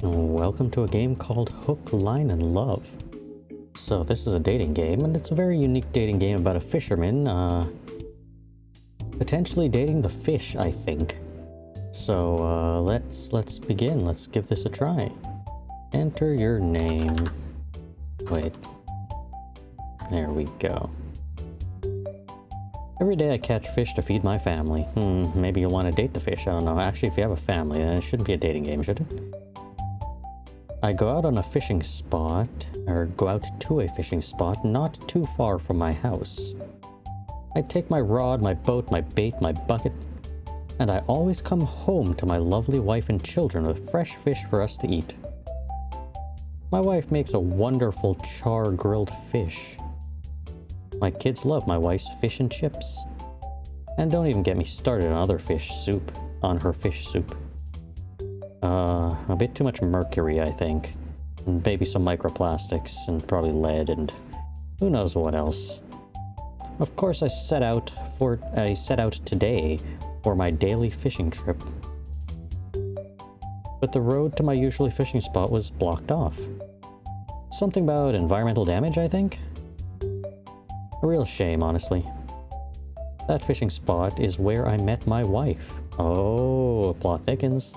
Welcome to a game called Hook, Line, and Love. So this is a dating game, and it's a very unique dating game about a fisherman, potentially dating the fish, I think. So, let's begin. Let's give this a try. Enter your name. Wait. There we go. Every day I catch fish to feed my family. Maybe you'll want to date the fish, I don't know. Actually, if you have a family, then it shouldn't be a dating game, should it? I go out on a fishing spot, or go out to a fishing spot not too far from my house. I take my rod, my boat, my bait, my bucket, and I always come home to my lovely wife and children with fresh fish for us to eat. My wife makes a wonderful char-grilled fish. My kids love my wife's fish and chips. And don't even get me started on other fish soup, on her fish soup. A bit too much mercury, I think. And maybe some microplastics, and probably lead, and who knows what else. Of course, I set out today for my daily fishing trip. But the road to my usual fishing spot was blocked off. Something about environmental damage, I think? A real shame, honestly. That fishing spot is where I met my wife. Oh, plot thickens.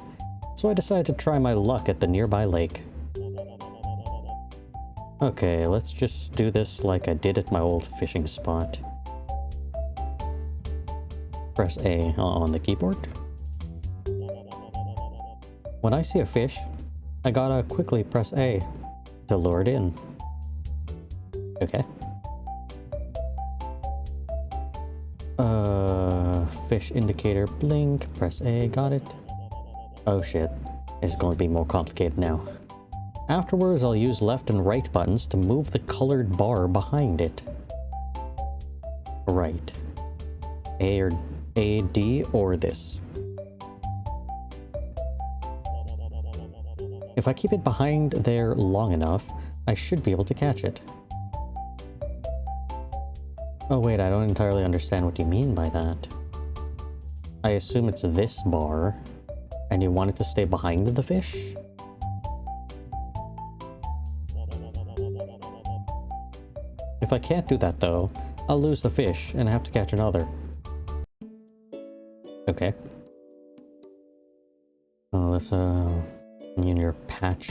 So I decided to try my luck at the nearby lake. Okay, let's just do this like I did at my old fishing spot. Press A on the keyboard. When I see a fish, I gotta quickly press A to lure it in. Okay. Fish indicator blink, press A, got it. Oh shit, it's going to be more complicated now. Afterwards, I'll use left and right buttons to move the colored bar behind it. Right. A or A, D, or this. If I keep it behind there long enough, I should be able to catch it. Oh wait, I don't entirely understand what you mean by that. I assume it's this bar, and you want it to stay behind the fish? If I can't do that though, I'll lose the fish and have to catch another. Okay. Oh, let's in your patch.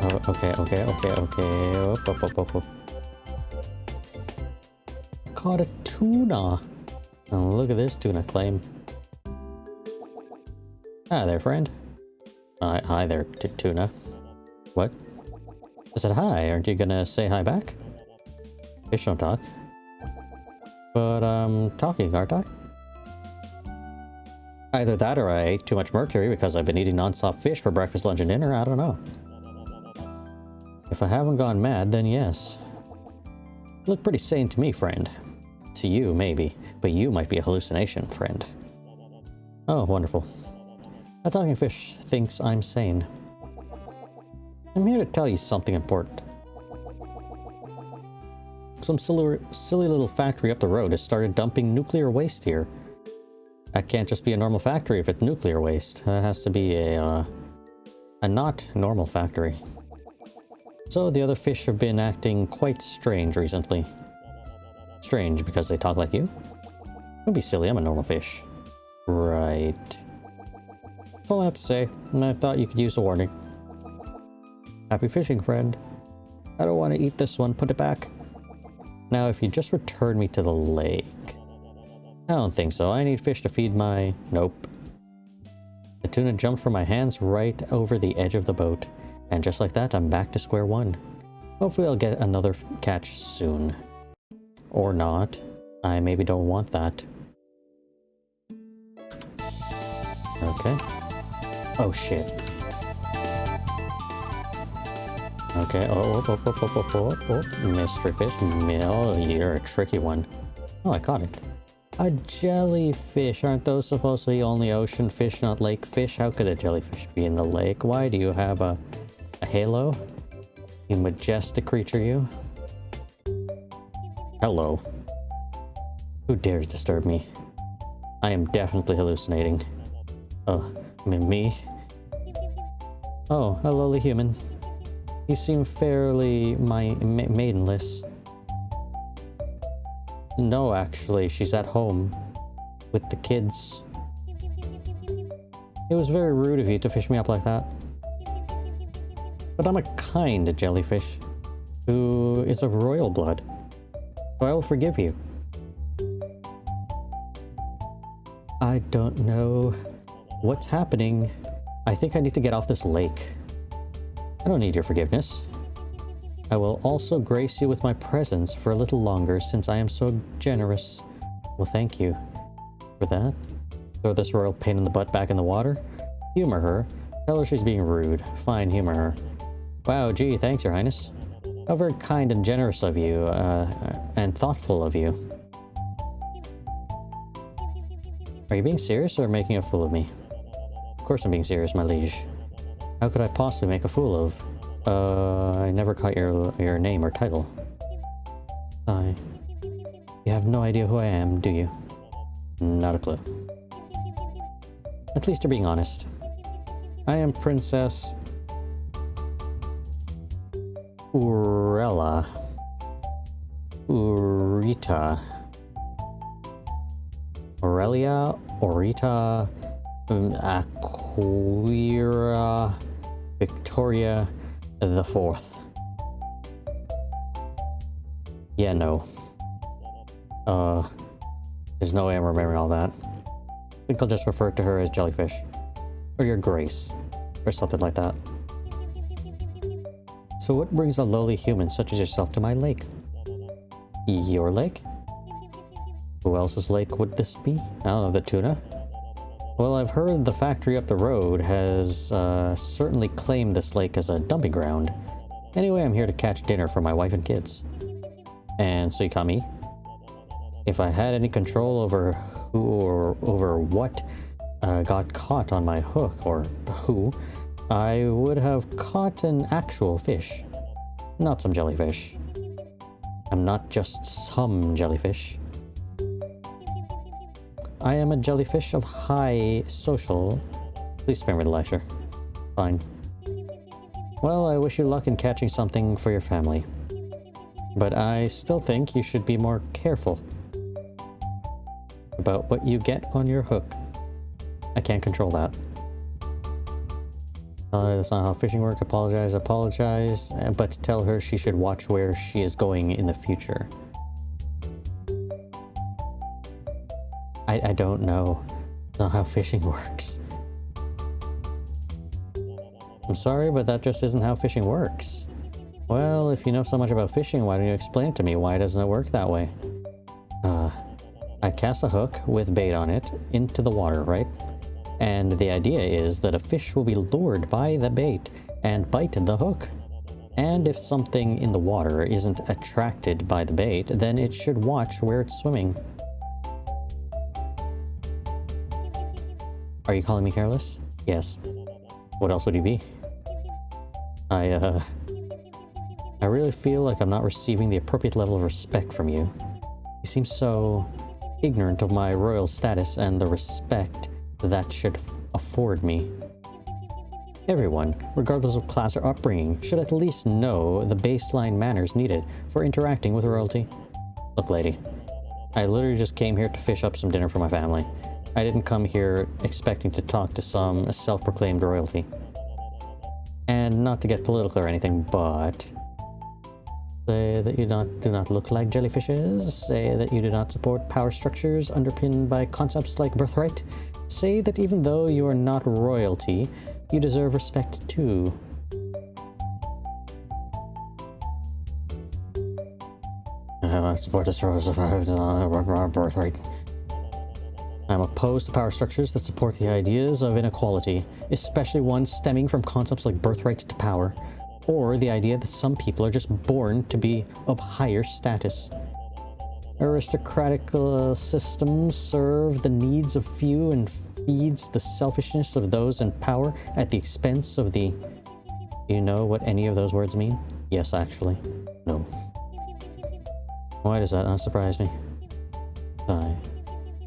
Oh, okay. Up. Caught a tuna. Oh, look at this tuna claim. Hi there, friend. Hi there, tuna. What? I said hi. Aren't you gonna say hi back? Fish don't talk. But I'm talking, aren't I? Either that or I ate too much mercury because I've been eating non-stop fish for breakfast, lunch, and dinner. I don't know. If I haven't gone mad, then yes. You look pretty sane to me, friend. To you, maybe, but you might be a hallucination, friend. Oh, wonderful. A talking fish thinks I'm sane. I'm here to tell you something important. Some silly little factory up the road has started dumping nuclear waste here. That can't just be a normal factory if it's nuclear waste. That has to be a not normal factory. So the other fish have been acting quite strange recently. Strange because they talk like you? Don't be silly, I'm a normal fish. Right. That's all I have to say, and I thought you could use a warning. Happy fishing, friend. I don't want to eat this one, put it back. Now, if you just return me to the lake. I don't think so, I need fish to feed my... Nope. The tuna jumped from my hands right over the edge of the boat. And just like that, I'm back to square one. Hopefully I'll get another catch soon. Or not. I maybe don't want that. Okay. Oh shit. Okay, oh, mystery fish. Oh, you're a tricky one. Oh, I caught it. A jellyfish. Aren't those supposed to be only ocean fish, not lake fish? How could a jellyfish be in the lake? Why do you have a halo? You majestic creature, you. Hello. Who dares disturb me? I am definitely hallucinating. Oh, I mean, me? Oh, a lowly human. You seem fairly maidenless. No, actually, she's at home with the kids. It was very rude of you to fish me up like that. But I'm a kind jellyfish who is of royal blood, so I will forgive you. I don't know what's happening. I think I need to get off this lake. I don't need your forgiveness. I will also grace you with my presence for a little longer since I am so generous. Well, thank you for that. Throw this royal pain in the butt back in the water. Humor her. Tell her she's being rude. Fine, humor her. Wow, gee, thanks, Your Highness. How very kind and generous of you, and thoughtful of you. Are you being serious or making a fool of me? Of course I'm being serious, my liege. How could I possibly make a fool of? I never caught your name or title. You have no idea who I am, do you? Not a clue. At least you're being honest. I am Princess Urella. Urita. Aurelia, Orita, Aquira, Victoria the Fourth. Yeah, no. There's no way I'm remembering all that. I think I'll just refer to her as Jellyfish. Or Your Grace. Or something like that. So what brings a lowly human such as yourself to my lake? Your lake? Who else's lake would this be? I don't know, the tuna? Well, I've heard the factory up the road has certainly claimed this lake as a dumping ground. Anyway, I'm here to catch dinner for my wife and kids. And so you caught me? If I had any control over who or over what got caught on my hook, or who, I would have caught an actual fish, not some jellyfish. I'm not just some jellyfish. I am a jellyfish of high social... Please spare me the lecture. Fine. Well, I wish you luck in catching something for your family. But I still think you should be more careful about what you get on your hook. I can't control that. That's not how fishing works. Apologize, but tell her she should watch where she is going in the future. I don't know. That's not how fishing works. I'm sorry, but that just isn't how fishing works. Well, if you know so much about fishing, why don't you explain it to me? Why doesn't it work that way? I cast a hook with bait on it into the water, right? And the idea is that a fish will be lured by the bait and bite the hook. And if something in the water isn't attracted by the bait, then it should watch where it's swimming. Are you calling me careless? Yes. What else would you be? I really feel like I'm not receiving the appropriate level of respect from you. You seem so ignorant of my royal status and the respect that should afford me. Everyone, regardless of class or upbringing, should at least know the baseline manners needed for interacting with royalty. Look, lady, I literally just came here to fish up some dinner for my family. I didn't come here expecting to talk to some self-proclaimed royalty. And not to get political or anything, but say that you do not look like jellyfishes, say that you do not support power structures underpinned by concepts like birthright, say that even though you are not royalty, you deserve respect too. I don't support this birthright. I'm opposed to power structures that support the ideas of inequality, especially ones stemming from concepts like birthright to power, or the idea that some people are just born to be of higher status. Aristocratic systems serve the needs of few and feeds the selfishness of those in power at the expense of the... Do you know what any of those words mean? Yes, actually. No. Why does that not surprise me?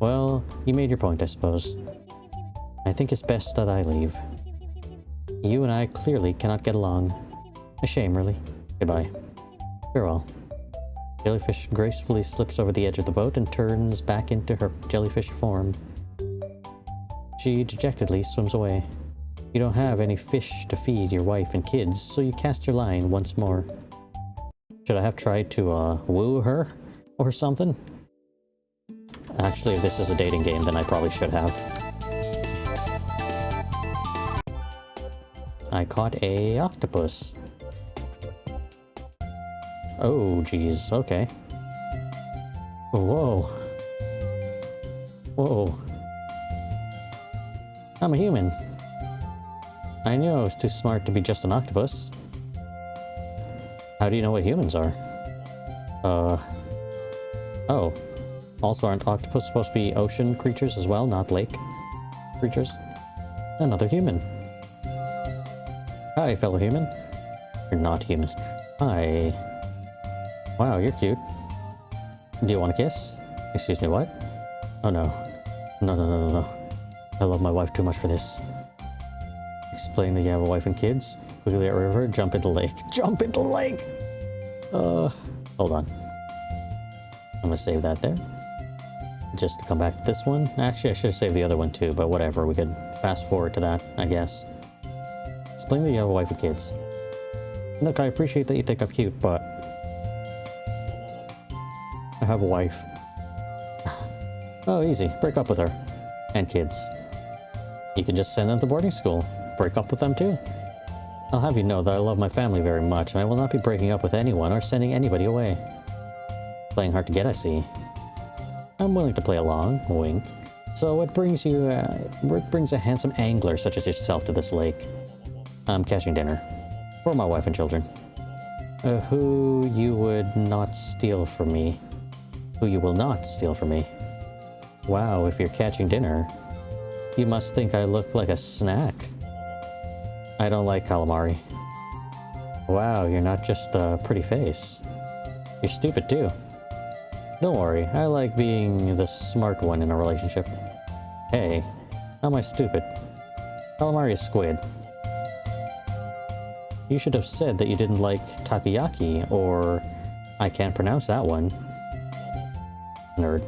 Well, you made your point, I suppose. I think it's best that I leave. You and I clearly cannot get along. A shame, really. Goodbye. Farewell. Jellyfish gracefully slips over the edge of the boat and turns back into her jellyfish form. She dejectedly swims away. You don't have any fish to feed your wife and kids, so you cast your line once more. Should I have tried to, woo her? Or something? Actually, if this is a dating game, then I probably should have. I caught a octopus. Oh, geez. Okay. Whoa. Whoa. I'm a human. I knew I was too smart to be just an octopus. How do you know what humans are? Oh. Also, aren't octopus supposed to be ocean creatures as well, not lake creatures? Another human. Hi, fellow human. You're not human. Hi. Wow, you're cute. Do you want a kiss? Excuse me, what? Oh no. No. I love my wife too much for this. Explain that you have a wife and kids. Quickly at river, jump into lake. Jump into lake! Hold on. I'm gonna save that there. Just to come back to this one. Actually, I should have saved the other one too, but whatever. We could fast forward to that, I guess. Explain that you have a wife and kids. Look, I appreciate that you think I'm cute, but I have a wife. Oh, easy. Break up with her. And kids. You can just send them to boarding school. Break up with them too. I'll have you know that I love my family very much, and I will not be breaking up with anyone or sending anybody away. Playing hard to get, I see. I'm willing to play along, wink. So what brings you, what brings a handsome angler such as yourself to this lake? I'm catching dinner. For my wife and children. Who you would not steal from me. Who you will not steal from me. Wow, if you're catching dinner, you must think I look like a snack. I don't like calamari. Wow, you're not just a pretty face. You're stupid too. Don't worry, I like being the smart one in a relationship. Hey, how am I stupid? Calamari is squid. You should have said that you didn't like takoyaki, or I can't pronounce that one. Nerd.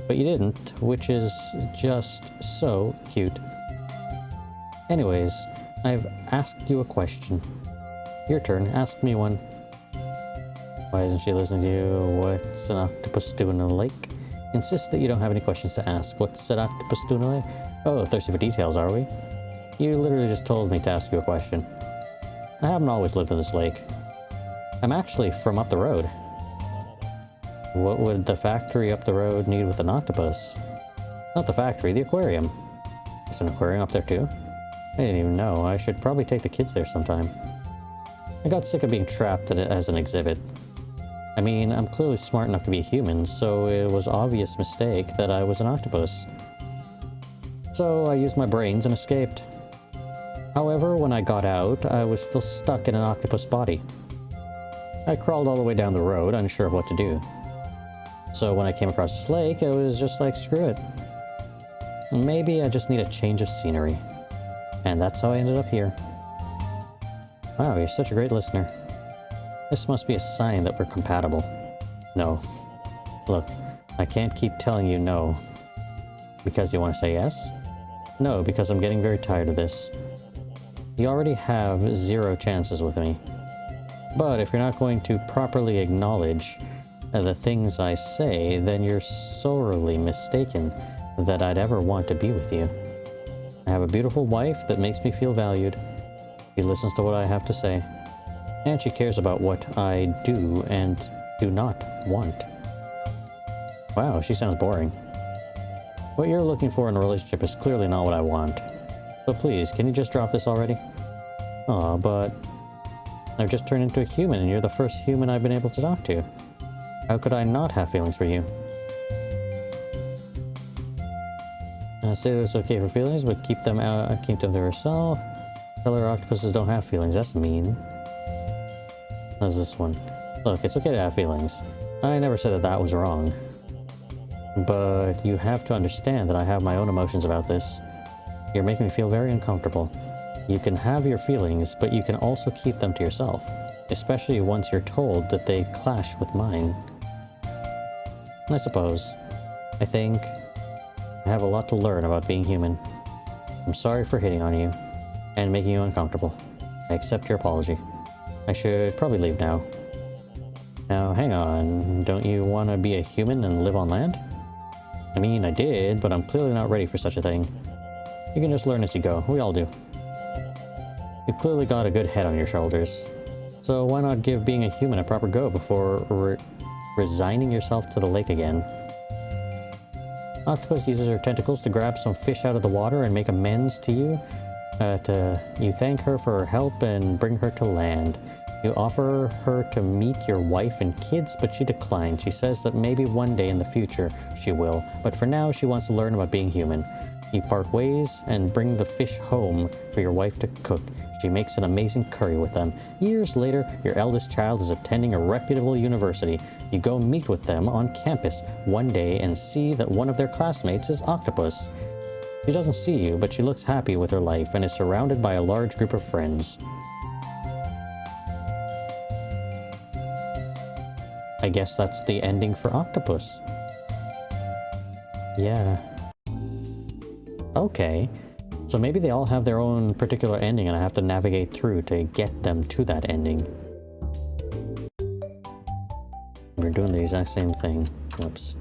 But you didn't, which is just so cute. Anyways, I've asked you a question. Your turn, ask me one. Why isn't she listening to you? What's an octopus doing in the lake? Insist that you don't have any questions to ask. What's an octopus doing in the lake? Oh, thirsty for details, are we? You literally just told me to ask you a question. I haven't always lived in this lake. I'm actually from up the road. What would the factory up the road need with an octopus? Not the factory, the aquarium. Is an aquarium up there too? I didn't even know. I should probably take the kids there sometime. I got sick of being trapped as an exhibit. I mean, I'm clearly smart enough to be a human, so it was an obvious mistake that I was an octopus. So I used my brains and escaped. However, when I got out, I was still stuck in an octopus body. I crawled all the way down the road, unsure of what to do. So when I came across this lake, I was just like, screw it. Maybe I just need a change of scenery. And that's how I ended up here. Wow, you're such a great listener. This must be a sign that we're compatible. No. Look, I can't keep telling you no. Because you want to say yes? No, because I'm getting very tired of this. You already have 0 chances with me. But if you're not going to properly acknowledge the things I say, then you're sorely mistaken that I'd ever want to be with you. I have a beautiful wife that makes me feel valued. She listens to what I have to say. And she cares about what I do and do not want. Wow, she sounds boring. What you're looking for in a relationship is clearly not what I want. So please, can you just drop this already? Aw, but I've just turned into a human and you're the first human I've been able to talk to. How could I not have feelings for you? Say that it's okay for feelings, but keep them to yourself. Tell her octopuses don't have feelings, that's mean. How's this one? Look, it's okay to have feelings. I never said that that was wrong. But you have to understand that I have my own emotions about this. You're making me feel very uncomfortable. You can have your feelings, but you can also keep them to yourself, especially once you're told that they clash with mine. I suppose. I think I have a lot to learn about being human. I'm sorry for hitting on you and making you uncomfortable. I accept your apology. I should probably leave now. Now, hang on. Don't you want to be a human and live on land? I mean, I did, but I'm clearly not ready for such a thing. You can just learn as you go. We all do. You've clearly got a good head on your shoulders. So why not give being a human a proper go before resigning yourself to the lake again? Octopus uses her tentacles to grab some fish out of the water and make amends to you. You thank her for her help and bring her to land. You offer her to meet your wife and kids, but she declines. She says that maybe one day in the future she will, but for now she wants to learn about being human. You part ways and bring the fish home for your wife to cook. She makes an amazing curry with them. Years later, your eldest child is attending a reputable university. You go meet with them on campus one day and see that one of their classmates is Octopus. She doesn't see you, but she looks happy with her life and is surrounded by a large group of friends. I guess that's the ending for Octopus. Yeah. Okay. So maybe they all have their own particular ending and I have to navigate through to get them to that ending. We're doing the exact same thing. Whoops.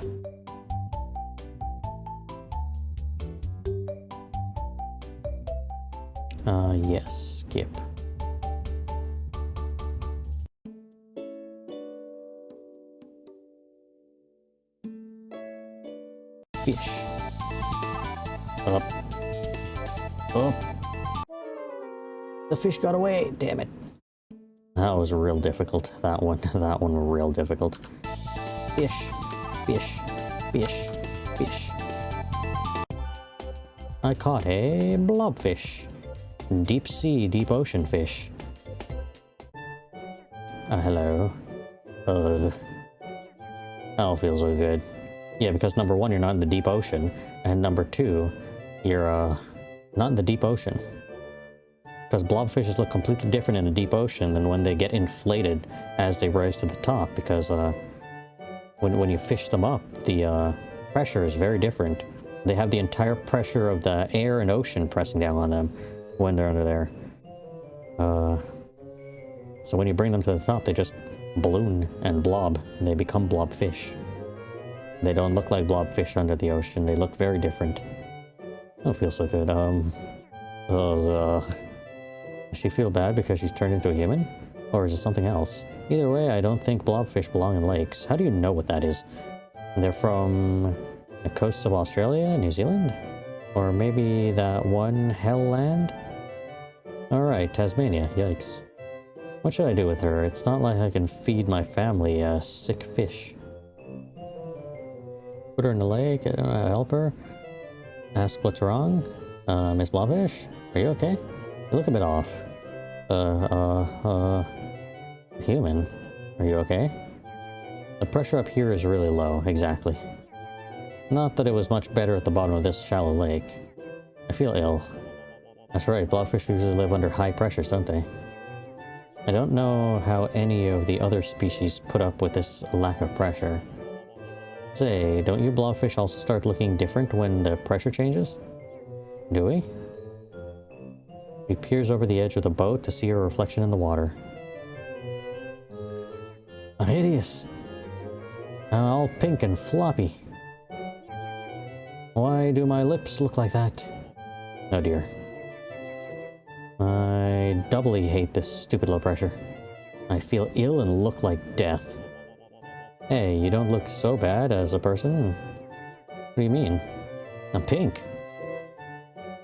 Yes, skip. Fish. Up. Up. The fish got away, damn it. That was real difficult. That one real difficult. Fish. Fish. Fish. Fish. I caught a blobfish. Deep sea, deep ocean fish. Hello. That don't feel so good. Yeah, because number one, you're not in the deep ocean, and number two, you're not in the deep ocean. Because blobfishes look completely different in the deep ocean than when they get inflated as they rise to the top, because when you fish them up, the pressure is very different. They have the entire pressure of the air and ocean pressing down on them when they're under there. So when you bring them to the top, they just balloon and blob, and they become blobfish. They don't look like blobfish under the ocean. They look very different. I don't feel so good. Does she feel bad because she's turned into a human? Or is it something else? Either way, I don't think blobfish belong in lakes. How do you know what that is? They're from the coasts of Australia, New Zealand? Or maybe that one hell land? Alright, Tasmania. Yikes. What should I do with her? It's not like I can feed my family a sick fish. Put her in the lake, help her. Ask what's wrong. Miss Blobfish? Are you okay? You look a bit off. Human? Are you okay? The pressure up here is really low, exactly. Not that it was much better at the bottom of this shallow lake. I feel ill. That's right, blobfish usually live under high pressures, don't they? I don't know how any of the other species put up with this lack of pressure. Say, don't you blobfish also start looking different when the pressure changes? Do we? He peers over the edge of the boat to see her reflection in the water. I'm hideous. I'm all pink and floppy. Why do my lips look like that? Oh dear. I doubly hate this stupid low pressure. I feel ill and look like death. Hey, you don't look so bad as a person. What do you mean? I'm pink.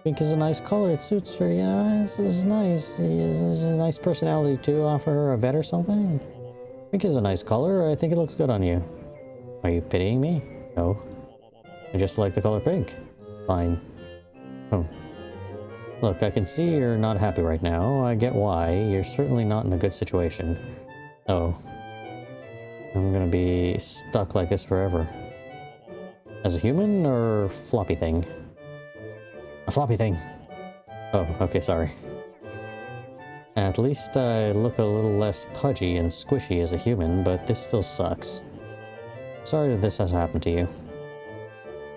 Pink is a nice color. It suits her. Yeah, this is nice. It's a nice personality to offer her a vet or something. Pink is a nice color. I think it looks good on you. Are you pitying me? No. I just like the color pink. Fine. Oh. Look, I can see you're not happy right now. I get why. You're certainly not in a good situation. Oh. I'm gonna be stuck like this forever. As a human or floppy thing? A floppy thing. Oh, okay, sorry. At least I look a little less pudgy and squishy as a human, but this still sucks. Sorry that this has happened to you.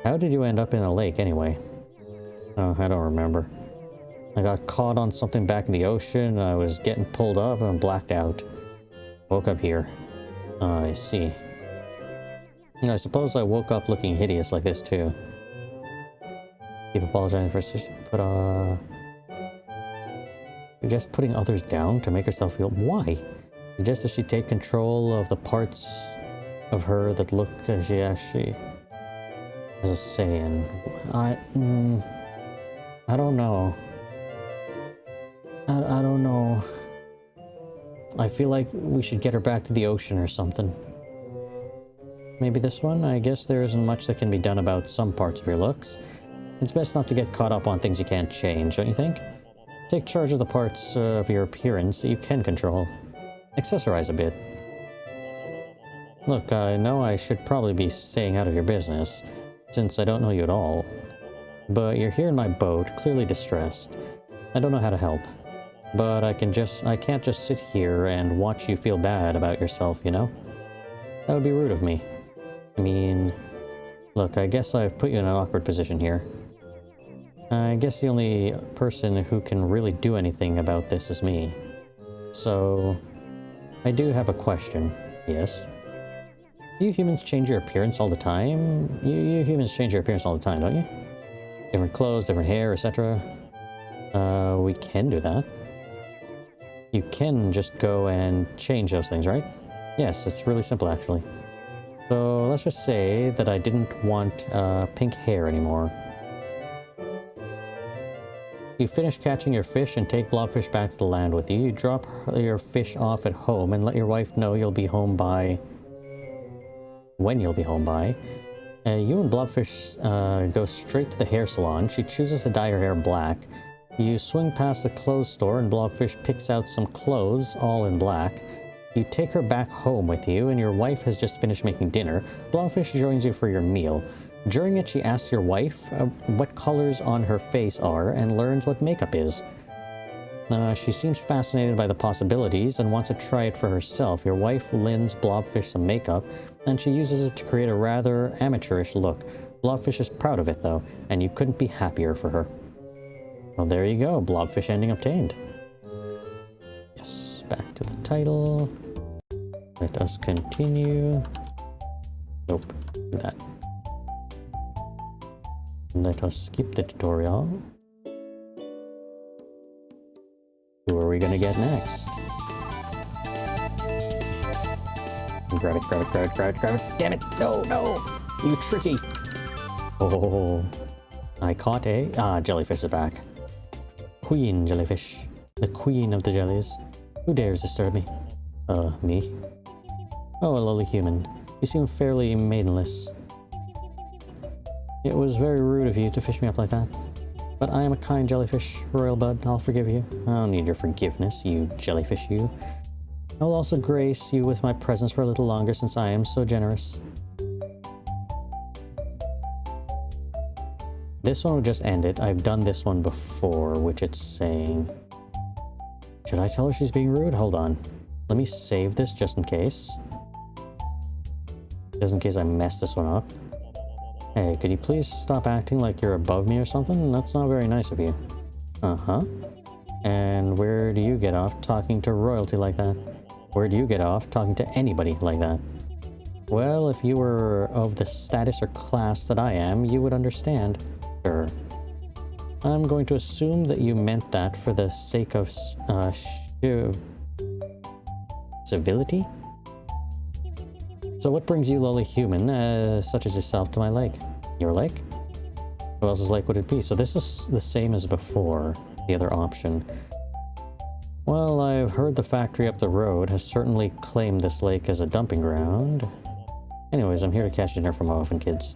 How did you end up in a lake anyway? Oh, I don't remember. I got caught on something back in the ocean, I was getting pulled up and blacked out. Woke up here. Oh, I see. I suppose I woke up looking hideous like this too. Keep apologizing for you're just putting others down to make herself feel... Why? Suggest that she take control of the parts of her that look as she actually has a say in. I don't know. I don't know. I feel like we should get her back to the ocean or something. Maybe this one? I guess there isn't much that can be done about some parts of your looks. It's best not to get caught up on things you can't change, don't you think? Take charge of the parts of your appearance that you can control. Accessorize a bit. Look, I know I should probably be staying out of your business, since I don't know you at all. But you're here in my boat, clearly distressed. I don't know how to help. But I can't just sit here and watch you feel bad about yourself, you know? That would be rude of me. I mean... Look, I guess I've put you in an awkward position here. I guess the only person who can really do anything about this is me. So... I do have a question. Yes? You humans change your appearance all the time? You humans change your appearance all the time, don't you? Different clothes, different hair, etc. We can do that. You can just go and change those things, right? Yes, it's really simple actually. So let's just say that I didn't want pink hair anymore. You finish catching your fish and take Blobfish back to the land with you. You drop your fish off at home and let your wife know you'll be home by... when you'll be home by. You and Blobfish go straight to the hair salon. She chooses to dye her hair black. You swing past the clothes store and Blobfish picks out some clothes, all in black. You take her back home with you and your wife has just finished making dinner. Blobfish joins you for your meal. During it, she asks your wife what colors on her face are and learns what makeup is. She seems fascinated by the possibilities and wants to try it for herself. Your wife lends Blobfish some makeup and she uses it to create a rather amateurish look. Blobfish is proud of it though, and you couldn't be happier for her. Well, there you go. Blobfish ending obtained. Yes, back to the title. Let us continue. Nope, do that. Let us skip the tutorial. Who are we gonna get next? Grab it, grab it, grab it, grab it, grab it. Damn it! No, no! You tricky! Oh, I caught a... jellyfish is back. Queen jellyfish. The queen of the jellies. Who dares disturb me? Me. Oh, a lowly human. You seem fairly maidenless. It was very rude of you to fish me up like that. But I am a kind jellyfish, Royal Bud. I'll forgive you. I don't need your forgiveness, you jellyfish you. I will also grace you with my presence for a little longer since I am so generous. This one will just end it. I've done this one before, which it's saying... Should I tell her she's being rude? Hold on. Let me save this just in case. Just in case I mess this one up. Hey, could you please stop acting like you're above me or something? That's not very nice of you. Uh-huh. And where do you get off talking to royalty like that? Where do you get off talking to anybody like that? Well, if you were of the status or class that I am, you would understand. Sure. I'm going to assume that you meant that for the sake of, civility? So what brings you, lowly human, such as yourself, to my lake? Your lake? Who else's lake would it be? So this is the same as before, the other option. Well, I've heard the factory up the road has certainly claimed this lake as a dumping ground. Anyways, I'm here to catch dinner for my wife and kids.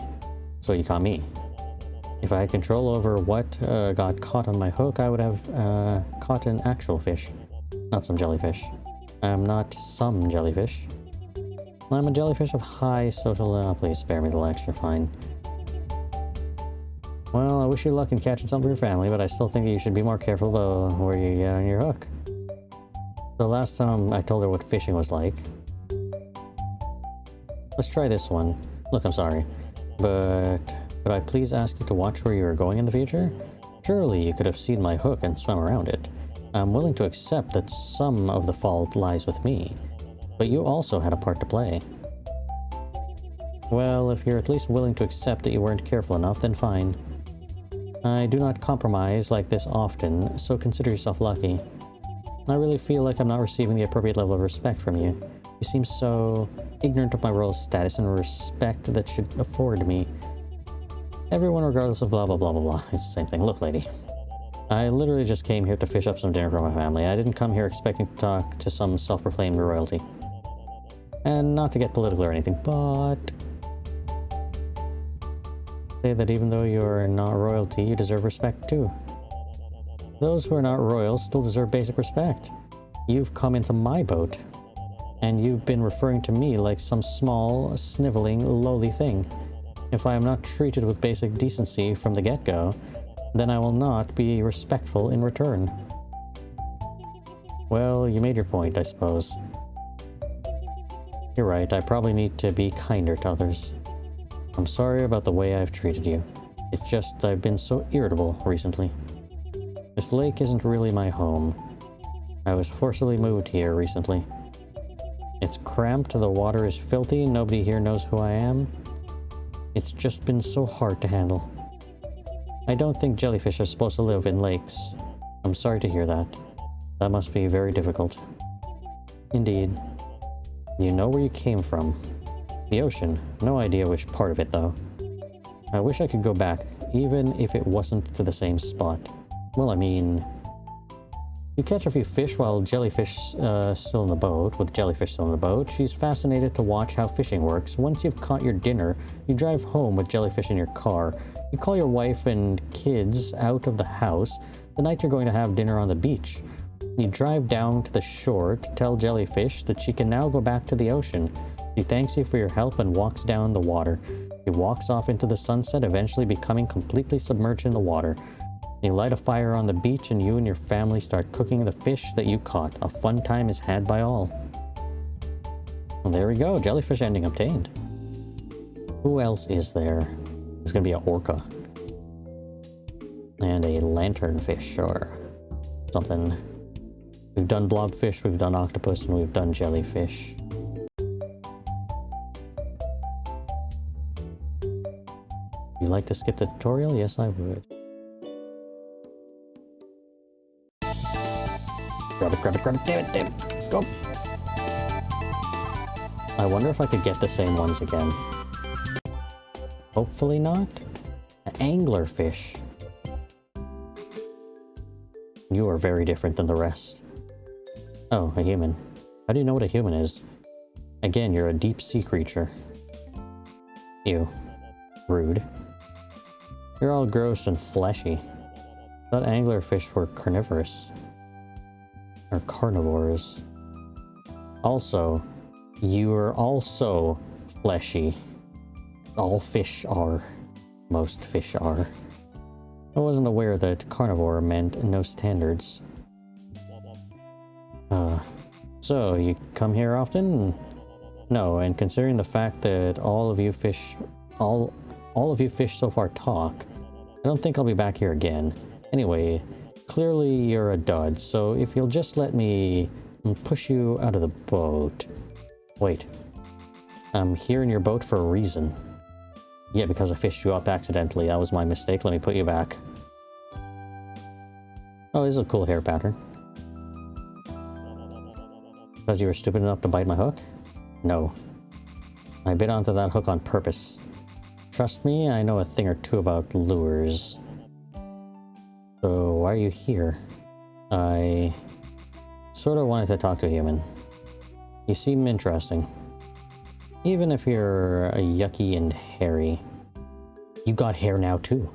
So you caught me. If I had control over what got caught on my hook, I would have caught an actual fish, not some jellyfish. I'm not some jellyfish. I'm a jellyfish of high social... please spare me the lecture, fine. Well, I wish you luck in catching some for your family, but I still think you should be more careful about where you get on your hook. So last time I told her what fishing was like. Let's try this one. Look, I'm sorry, but could I please ask you to watch where you are going in the future? Surely you could have seen my hook and swam around it. I'm willing to accept that some of the fault lies with me, but you also had a part to play. Well, if you're at least willing to accept that you weren't careful enough, then fine. I do not compromise like this often, so consider yourself lucky. I really feel like I'm not receiving the appropriate level of respect from you. You seem so ignorant of my royal status and respect that should afford me. Everyone, regardless of blah blah blah blah blah. It's the same thing. Look, lady. I literally just came here to fish up some dinner for my family. I didn't come here expecting to talk to some self-proclaimed royalty. And not to get political or anything, but... say that even though you're not royalty, you deserve respect too. Those who are not royals still deserve basic respect. You've come into my boat, and you've been referring to me like some small, sniveling, lowly thing. If I am not treated with basic decency from the get-go, then I will not be respectful in return. Well, you made your point, I suppose. You're right, I probably need to be kinder to others. I'm sorry about the way I've treated you. It's just I've been so irritable recently. This lake isn't really my home. I was forcibly moved here recently. It's cramped, the water is filthy, nobody here knows who I am. It's just been so hard to handle. I don't think jellyfish are supposed to live in lakes. I'm sorry to hear that. That must be very difficult. Indeed. You know where you came from. The ocean. No idea which part of it, though. I wish I could go back, even if it wasn't to the same spot. Well, I mean... you catch a few fish while jellyfish still in the boat, with jellyfish still in the boat. She's fascinated to watch how fishing works. Once you've caught your dinner, you drive home with jellyfish in your car. You call your wife and kids out of the house the night you're going to have dinner on the beach. You drive down to the shore to tell jellyfish that she can now go back to the ocean. She thanks you for your help and walks down the water. She walks off into the sunset, eventually becoming completely submerged in the water. You light a fire on the beach and you and your family start cooking the fish that you caught. A fun time is had by all. Well, there we go. Jellyfish ending obtained. Who else is there? There's gonna be an orca. And a lanternfish or something. We've done blobfish, we've done octopus, and we've done jellyfish. You like to skip the tutorial? Yes, I would. Grab it, damn it, go! I wonder if I could get the same ones again. Hopefully not. An anglerfish. You are very different than the rest. Oh, a human. How do you know what a human is? Again, you're a deep sea creature. Ew. Rude. You're all gross and fleshy. I thought anglerfish were carnivorous. Or carnivores. Also, you are also fleshy. All fish are. Most fish are. I wasn't aware that carnivore meant no standards. So you come here often? No, and considering the fact that all of you fish so far talk, I don't think I'll be back here again. Anyway, clearly you're a dud, so if you'll just let me push you out of the boat. Wait. I'm here in your boat for a reason. Yeah, because I fished you up accidentally. That was my mistake. Let me put you back. Oh, this is a cool hair pattern. Because you were stupid enough to bite my hook? No. I bit onto that hook on purpose. Trust me, I know a thing or two about lures. So, why are you here? I sort of wanted to talk to a human. You seem interesting. Even if you're yucky and hairy. You got hair now too.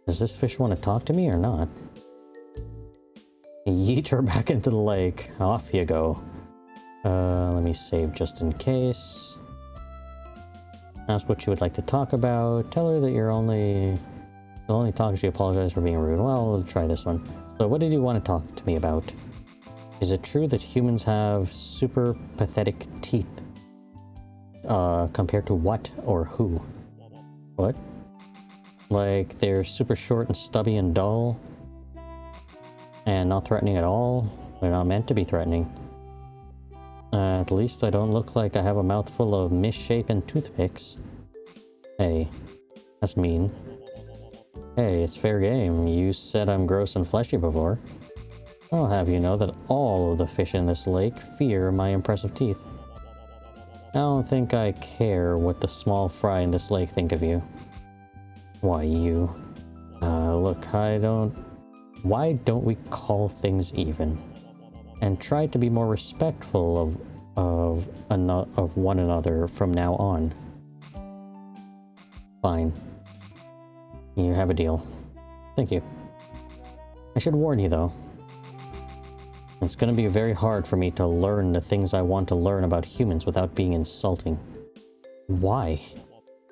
Does this fish want to talk to me or not? Yeet her back into the lake. Off you go. Let me save just in case. Ask what she would like to talk about. Tell her that you'll only talk if you apologize for being rude. Well, we'll try this one. So what did you want to talk to me about? Is it true that humans have super pathetic teeth? Compared to what or who? What? Like, they're super short and stubby and dull? And not threatening at all? They're not meant to be threatening. At least I don't look like I have a mouthful of misshapen toothpicks. Hey, that's mean. Hey, it's fair game. You said I'm gross and fleshy before. I'll have you know that all of the fish in this lake fear my impressive teeth. I don't think I care what the small fry in this lake think of you. Why, you? Look, why don't we call things even? And try to be more respectful of one another from now on. Fine. You have a deal. Thank you. I should warn you, though. It's going to be very hard for me to learn the things I want to learn about humans without being insulting. Why?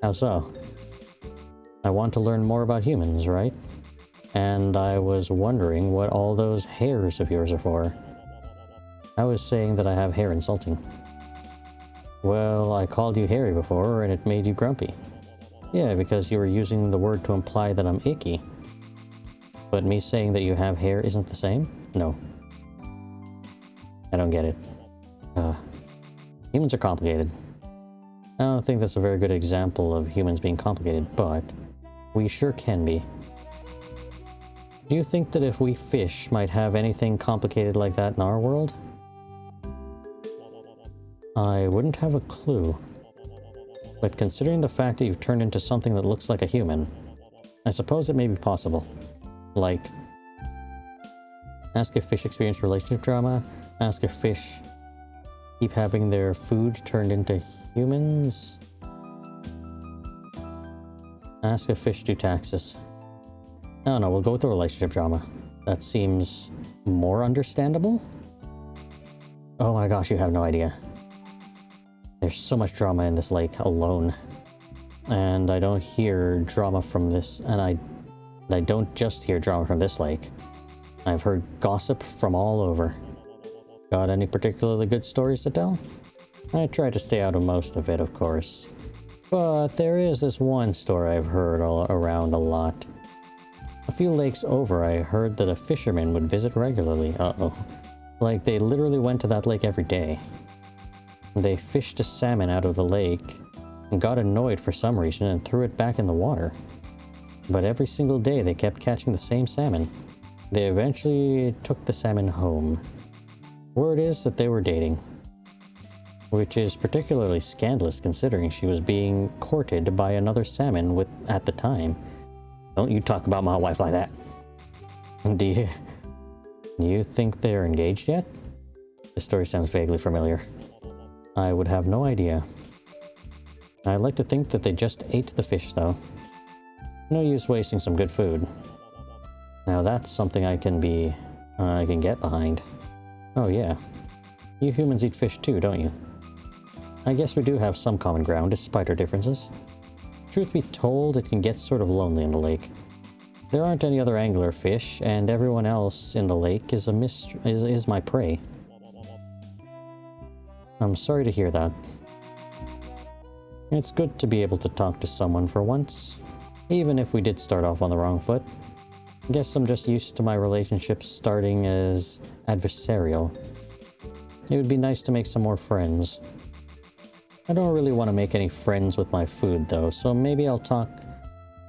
How so? I want to learn more about humans, right? And I was wondering what all those hairs of yours are for. I was saying that I have hair insulting. Well, I called you hairy before, and it made you grumpy. Yeah, because you were using the word to imply that I'm icky. But me saying that you have hair isn't the same? No. I don't get it. Humans are complicated. I don't think that's a very good example of humans being complicated, but we sure can be. Do you think that if we fish might have anything complicated like that in our world? I wouldn't have a clue. But considering the fact that you've turned into something that looks like a human, I suppose it may be possible. Like, ask if fish experience relationship drama, ask if fish keep having their food turned into humans, ask if fish do taxes. I don't know, we'll go with the relationship drama. That seems more understandable? Oh my gosh, you have no idea. There's so much drama in this lake alone. And I don't hear drama from this, and I don't just hear drama from this lake. I've heard gossip from all over. Got any particularly good stories to tell? I try to stay out of most of it, of course. But there is this one story I've heard all around a lot. A few lakes over, I heard that a fisherman would visit regularly. Uh-oh. Like, they literally went to that lake every day. They fished a salmon out of the lake and got annoyed for some reason and threw it back in the water. But every single day they kept catching the same salmon. They eventually took the salmon home. Word is that they were dating. Which is particularly scandalous considering she was being courted by another salmon at the time. Don't you talk about my wife like that. Do you think they're engaged yet? This story sounds vaguely familiar. I would have no idea. I'd like to think that they just ate the fish, though. No use wasting some good food. Now that's something I can get behind. Oh yeah. You humans eat fish too, don't you? I guess we do have some common ground despite our differences. Truth be told, it can get sort of lonely in the lake. There aren't any other angler fish, and everyone else in the lake is my prey. I'm sorry to hear that. It's good to be able to talk to someone for once, even if we did start off on the wrong foot. I guess I'm just used to my relationships starting as adversarial. It would be nice to make some more friends. I don't really want to make any friends with my food though, so maybe I'll talk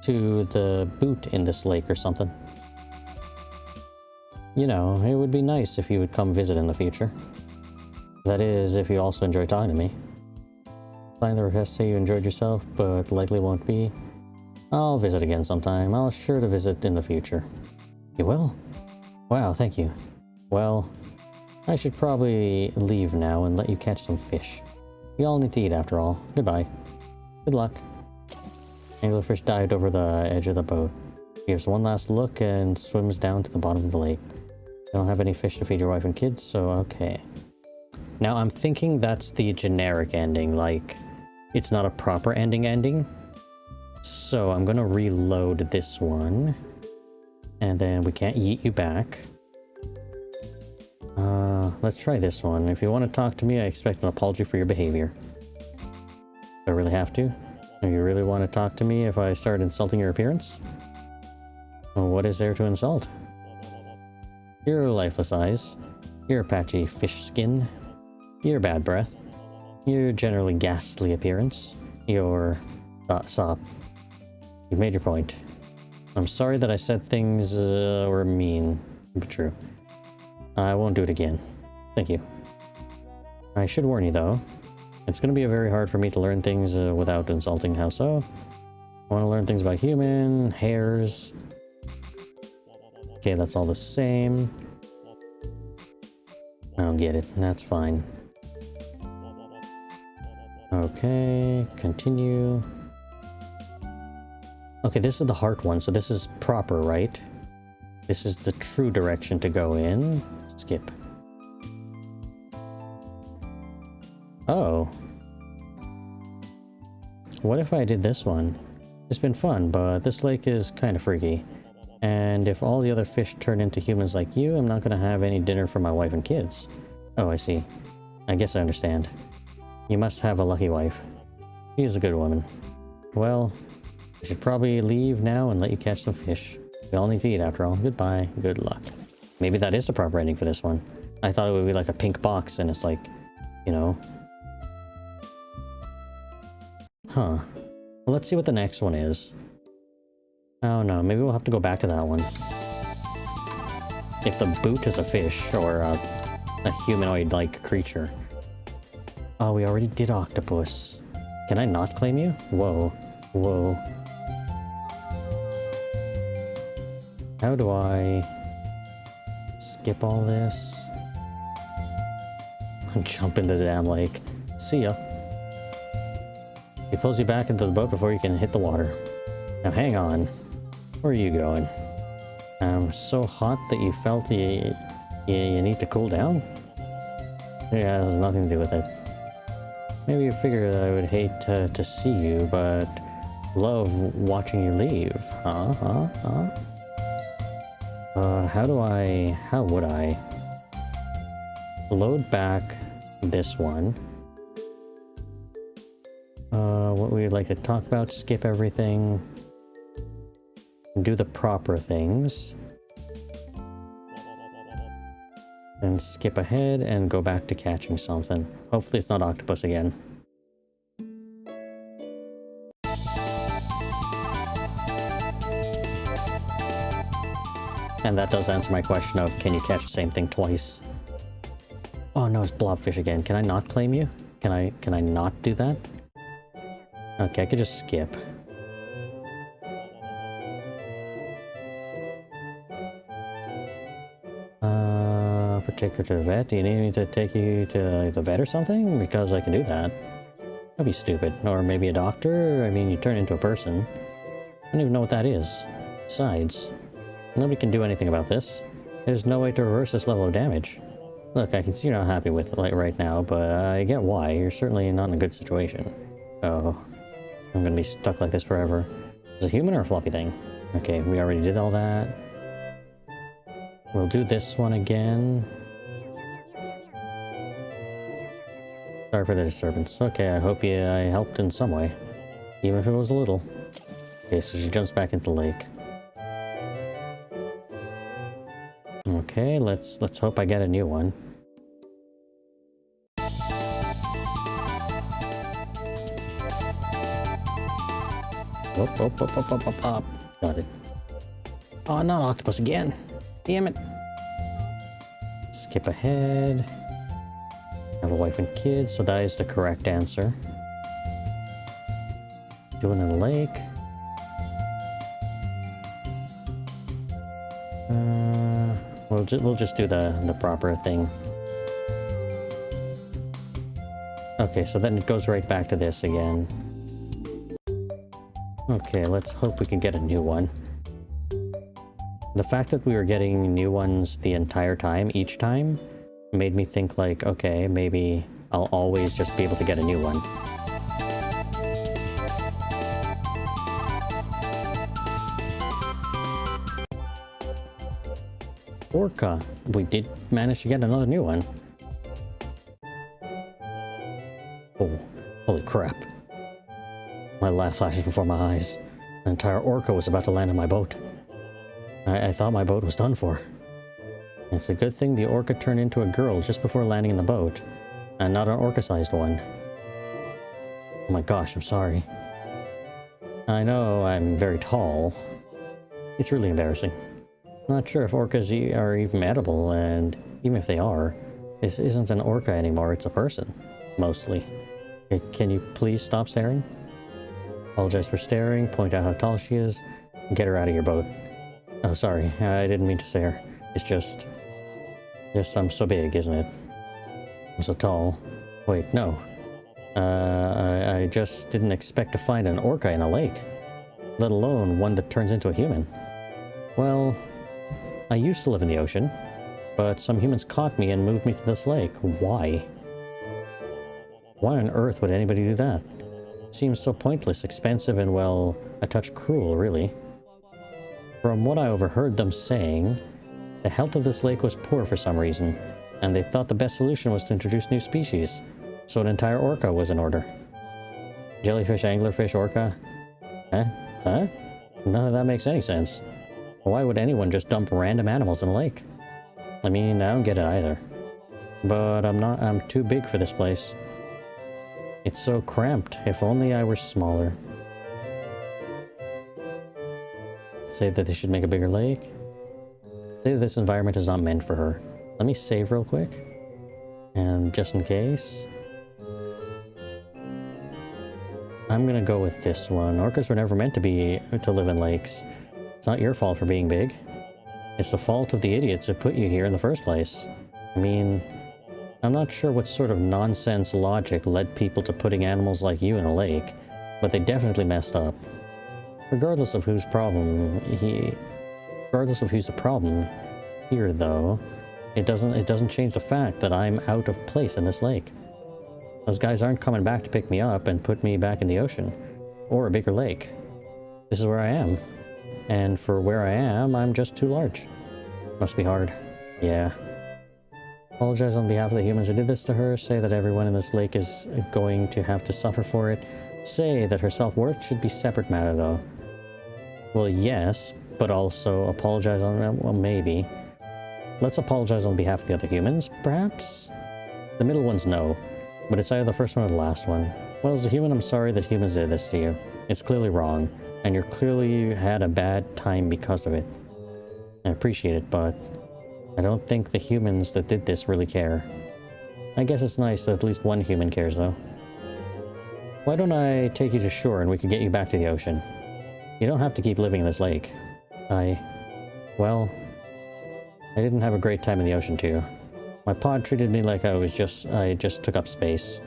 to the boot in this lake or something. You know, it would be nice if you would come visit in the future. That is, if you also enjoy talking to me. Sign the request, say you enjoyed yourself, but likely won't be. I'll visit again sometime. I'll sure to visit in the future. You will? Wow, thank you. Well, I should probably leave now and let you catch some fish. We all need to eat after all. Goodbye. Good luck. Anglerfish dived over the edge of the boat. Gives one last look and swims down to the bottom of the lake. You don't have any fish to feed your wife and kids, so okay. Now I'm thinking that's the generic ending, like it's not a proper ending. So I'm gonna reload this one. And then we can't yeet you back. Let's try this one. If you want to talk to me, I expect an apology for your behavior. Do I really have to? Do you really want to talk to me if I start insulting your appearance? Well, what is there to insult? Your lifeless eyes, your patchy fish skin, your bad breath, your generally ghastly appearance, your... Stop. You've made your point. I'm sorry that I said things were mean, but true. I won't do it again. Thank you. I should warn you though, it's going to be very hard for me to learn things without insulting. How so? I want to learn things about human, hairs. Okay, that's all the same. I don't get it. That's fine. Okay, continue. Okay, this is the heart one, so this is proper, right? This is the true direction to go in. Skip. Oh. What if I did this one? It's been fun, but this lake is kind of freaky. And if all the other fish turn into humans like you, I'm not going to have any dinner for my wife and kids. Oh, I see. I guess I understand. You must have a lucky wife. She is a good woman. Well, I should probably leave now and let you catch some fish. We all need to eat after all. Goodbye. Good luck. Maybe that is the proper ending for this one. I thought it would be like a pink box and it's like, you know. Huh. Well, let's see what the next one is. Oh no, maybe we'll have to go back to that one. If the boot is a fish or a humanoid-like creature. Oh, we already did octopus. Can I not claim you? Whoa. Whoa. How do I skip all this? Jump into the damn lake. See ya. He pulls you back into the boat before you can hit the water. Now hang on. Where are you going? So hot that you felt you need to cool down? Yeah, it has nothing to do with it. Maybe you figured that I would hate to see you, but love watching you leave. How would I load back this one? What we'd like to talk about, skip everything, do the proper things, then skip ahead and go back to catching something. Hopefully it's not octopus again. And that does answer my question of, can you catch the same thing twice? Oh no, it's blobfish again. Can I not claim you? Can I not do that? Okay, I could just skip. Take her to the vet. Do you need me to take you to the vet or something? Because I can do that. That'd be stupid. Or maybe a doctor? I mean, you turn into a person. I don't even know what that is. Besides, nobody can do anything about this. There's no way to reverse this level of damage. Look, I can see you're not happy with it like right now, but I get why. You're certainly not in a good situation. Oh, I'm gonna be stuck like this forever. Is it a human or a floppy thing? Okay, we already did all that. We'll do this one again. Sorry for the disturbance. Okay, I hope I helped in some way. Even if it was a little. Okay, so she jumps back into the lake. Okay, let's hope I get a new one. Up. Got it. Oh, not octopus again. Damn it. Skip ahead. Have a wife and kids, so that is the correct answer. Do it in the lake. We'll just do the proper thing. Okay, so then it goes right back to this again. Okay, let's hope we can get a new one. The fact that we were getting new ones the entire time, each time, made me think like, okay, maybe I'll always just be able to get a new one. Orca. We did manage to get another new one. Oh, holy crap. My life flashes before my eyes. An entire orca was about to land on my boat. I thought my boat was done for. It's a good thing the orca turned into a girl just before landing in the boat, and not an orca-sized one. Oh my gosh, I'm sorry. I know I'm very tall. It's really embarrassing. Not sure if orcas are even edible, and even if they are, this isn't an orca anymore, it's a person. Mostly. Can you please stop staring? Apologize for staring, point out how tall she is, get her out of your boat. Oh, sorry, I didn't mean to stare. It's just I'm so big, isn't it? I'm so tall. Wait, no. I just didn't expect to find an orca in a lake, let alone one that turns into a human. Well, I used to live in the ocean, but some humans caught me and moved me to this lake. Why? Why on earth would anybody do that? It seems so pointless, expensive, and, well, a touch cruel, really. From what I overheard them saying, the health of this lake was poor for some reason, and they thought the best solution was to introduce new species, so an entire orca was in order. Jellyfish, anglerfish, orca? Huh? None of that makes any sense. Why would anyone just dump random animals in a lake? I mean, I don't get it either. But I'm too big for this place. It's so cramped. If only I were smaller. Say that they should make a bigger lake. Say that this environment is not meant for her. Let me save real quick. And just in case, I'm gonna go with this one. Orcas were never meant to live in lakes. It's not your fault for being big. It's the fault of the idiots who put you here in the first place. I mean, I'm not sure what sort of nonsense logic led people to putting animals like you in a lake, but they definitely messed up. Regardless of who's the problem here, though, it doesn't change the fact that I'm out of place in this lake. Those guys aren't coming back to pick me up and put me back in the ocean, or a bigger lake. This is where I am, and for where I am, I'm just too large. Must be hard. Yeah. Apologize on behalf of the humans who did this to her. Say that everyone in this lake is going to have to suffer for it. Say that her self-worth should be separate matter, though. Well, yes, but also apologize on... well, maybe. Let's apologize on behalf of the other humans, perhaps? The middle one's no, but it's either the first one or the last one. Well, as a human, I'm sorry that humans did this to you. It's clearly wrong, and you're clearly had a bad time because of it. I appreciate it, but I don't think the humans that did this really care. I guess it's nice that at least one human cares, though. Why don't I take you to shore and we can get you back to the ocean? You don't have to keep living in this lake. Well, I didn't have a great time in the ocean, too. My pod treated me like I just took up space.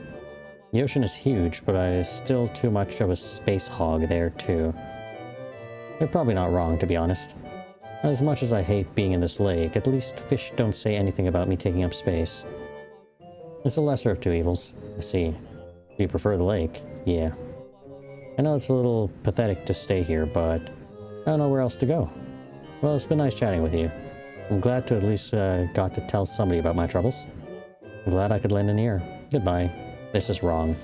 The ocean is huge, but I is still too much of a space hog there, too. They're probably not wrong, to be honest. As much as I hate being in this lake, at least fish don't say anything about me taking up space. It's the lesser of two evils. I see. Do you prefer the lake? Yeah. I know it's a little pathetic to stay here, but I don't know where else to go. Well, it's been nice chatting with you. I'm glad to at least got to tell somebody about my troubles. I'm glad I could lend an ear. Goodbye. This is wrong.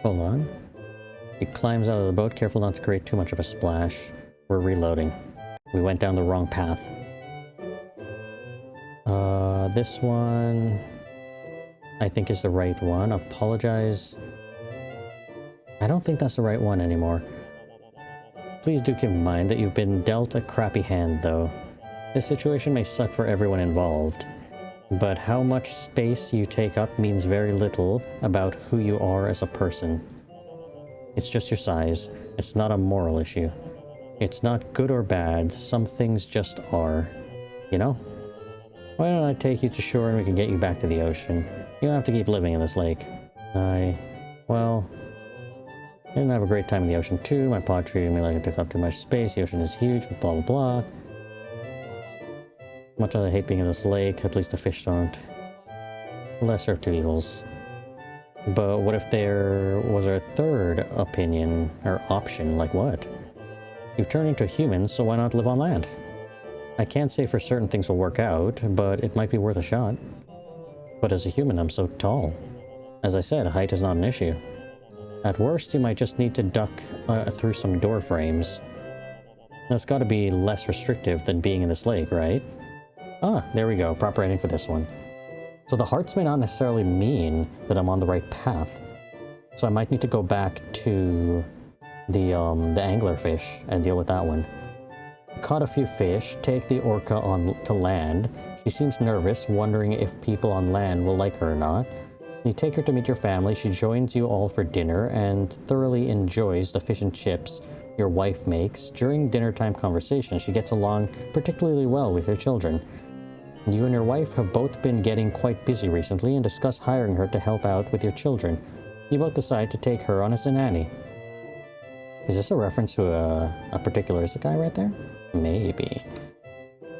Hold on. He climbs out of the boat, careful not to create too much of a splash. We're reloading. We went down the wrong path. This one I think is the right one. Apologize. I don't think that's the right one anymore. Please do keep in mind that you've been dealt a crappy hand, though. This situation may suck for everyone involved, but how much space you take up means very little about who you are as a person. It's just your size. It's not a moral issue. It's not good or bad. Some things just are. You know? Why don't I take you to shore and we can get you back to the ocean? You don't have to keep living in this lake. Well, I didn't have a great time in the ocean too. My pod treated me like I took up too much space. The ocean is huge, blah blah blah. Much as I hate being in this lake, at least the fish don't. Lesser of two evils. But what if there was a third opinion, or option, like what? You've turned into a human, so why not live on land? I can't say for certain things will work out, but it might be worth a shot. But as a human, I'm so tall. As I said, height is not an issue. At worst, you might just need to duck through some door frames. That's got to be less restrictive than being in this lake, right? Ah, there we go. Proper ending for this one. So the hearts may not necessarily mean that I'm on the right path. So I might need to go back to the anglerfish and deal with that one. Caught a few fish, take the orca on to land. She seems nervous, wondering if people on land will like her or not. You take her to meet your family, she joins you all for dinner and thoroughly enjoys the fish and chips your wife makes. During dinner time conversation, she gets along particularly well with your children. You and your wife have both been getting quite busy recently and discuss hiring her to help out with your children. You both decide to take her on as a nanny. Is this a reference to a particular isekai right there? Maybe.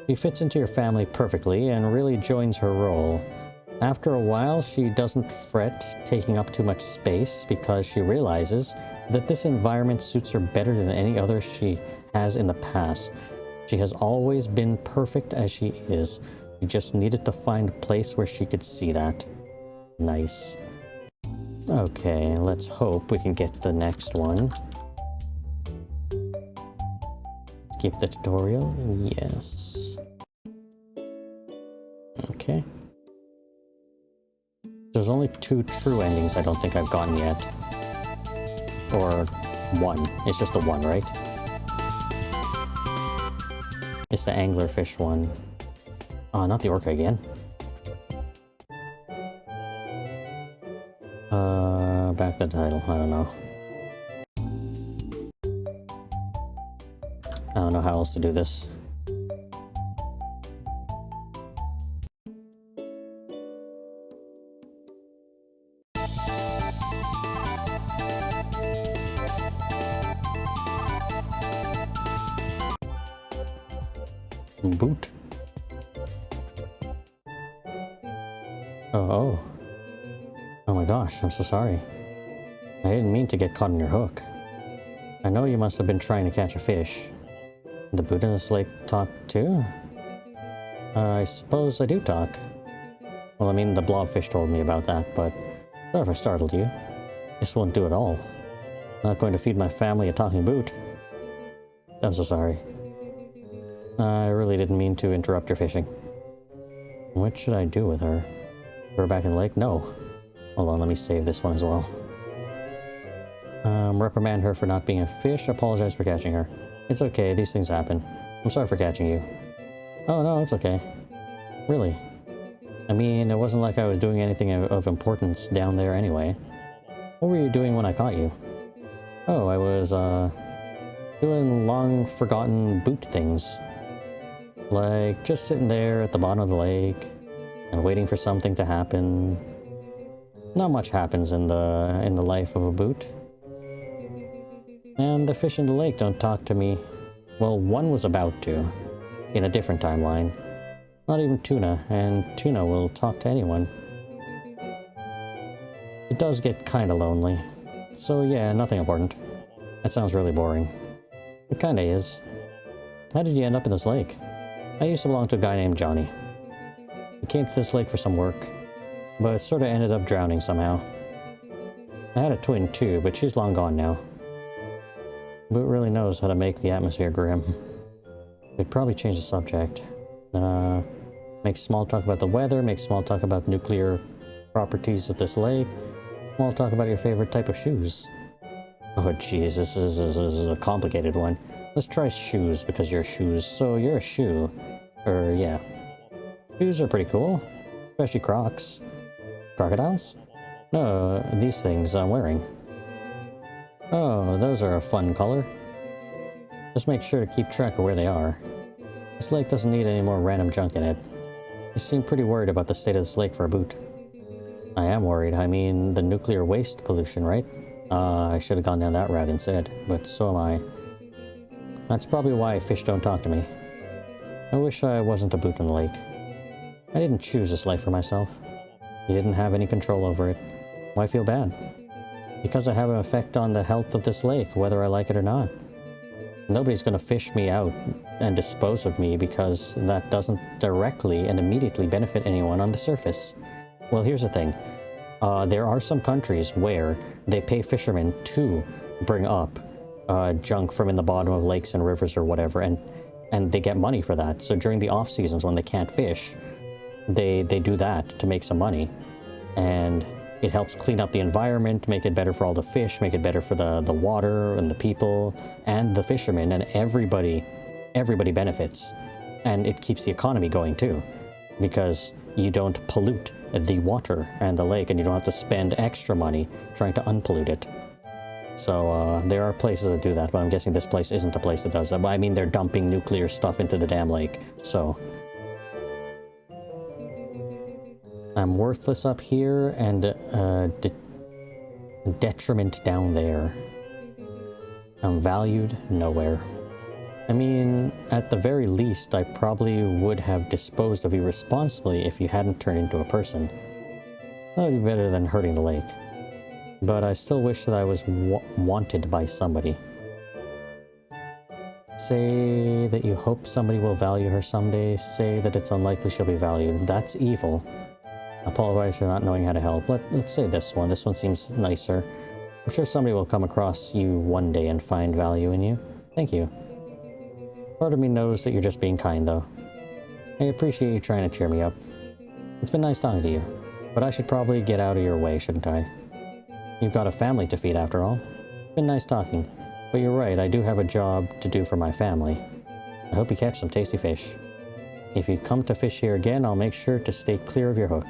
She fits into your family perfectly and really joins her role. After a while, she doesn't fret taking up too much space because she realizes that this environment suits her better than any other she has in the past. She has always been perfect as she is. She just needed to find a place where she could see that. Nice. Okay, let's hope we can get the next one. Skip the tutorial. Yes. Okay. There's only 2 true endings I don't think I've gotten yet. Or 1. It's just the 1, right? It's the anglerfish one. Oh, not the orca again. Back to the title. I don't know. I don't know how else to do this. Boot. Oh. Oh my gosh, I'm so sorry. I didn't mean to get caught on your hook. I know you must have been trying to catch a fish. The boot in this lake talk too? I suppose I do talk. Well, I mean, the blobfish told me about that, but sorry if I startled you. This won't do at all. Not going to feed my family a talking boot. I'm so sorry. I really didn't mean to interrupt your fishing. What should I do with her? Put her back in the lake? No. Hold on, let me save this one as well. Reprimand her for not being a fish. Apologize for catching her. It's okay, these things happen. I'm sorry for catching you. Oh no, it's okay. Really? I mean, it wasn't like I was doing anything of importance down there anyway. What were you doing when I caught you? Oh, I was, doing long-forgotten boot things. Like, just sitting there at the bottom of the lake and waiting for something to happen. Not much happens in the life of a boot. And the fish in the lake don't talk to me. Well, one was about to, in a different timeline. Not even Tuna, and Tuna will talk to anyone. It does get kinda lonely. So yeah, nothing important. That sounds really boring. It kinda is. How did you end up in this lake? I used to belong to a guy named Johnny. He came to this lake for some work, but sort of ended up drowning somehow. I had a twin too, but she's long gone now. Boot really knows how to make the atmosphere grim. We'd probably change the subject. Make small talk about the weather, make small talk about nuclear properties of this lake, small talk about your favorite type of shoes. Oh jeez, this is a complicated one. Let's try shoes, because you're shoes. So you're a shoe. Yeah. Shoes are pretty cool. Especially Crocs. Crocodiles? No, these things I'm wearing. Oh, those are a fun color. Just make sure to keep track of where they are. This lake doesn't need any more random junk in it. You seem pretty worried about the state of this lake for a boot. I am worried. I mean, the nuclear waste pollution, right? I should have gone down that route instead, but so am I. That's probably why fish don't talk to me. I wish I wasn't a boot in the lake. I didn't choose this life for myself. You didn't have any control over it. Why feel bad? Because I have an effect on the health of this lake, whether I like it or not. Nobody's going to fish me out and dispose of me because that doesn't directly and immediately benefit anyone on the surface. Well, here's the thing. There are some countries where they pay fishermen to bring up junk from in the bottom of lakes and rivers or whatever, and they get money for that. So during the off seasons when they can't fish, they do that to make some money. And it helps clean up the environment, make it better for all the fish, make it better for the water and the people and the fishermen, and everybody benefits. And it keeps the economy going too, because you don't pollute the water and the lake, and you don't have to spend extra money trying to unpollute it. So there are places that do that, but I'm guessing this place isn't a place that does that. But I mean, they're dumping nuclear stuff into the damn lake, so... I'm worthless up here, and detriment down there. I'm valued nowhere. I mean, at the very least, I probably would have disposed of you responsibly if you hadn't turned into a person. That would be better than hurting the lake. But I still wish that I was wanted by somebody. Say that you hope somebody will value her someday. Say that it's unlikely she'll be valued. That's evil. Apologize for not knowing how to help. Let's say this one. This one seems nicer. I'm sure somebody will come across you one day and find value in you. Thank you. Part of me knows that you're just being kind, though. I appreciate you trying to cheer me up. It's been nice talking to you, but I should probably get out of your way, shouldn't I? You've got a family to feed, after all. It's been nice talking, but you're right, I do have a job to do for my family. I hope you catch some tasty fish. If you come to fish here again, I'll make sure to stay clear of your hook.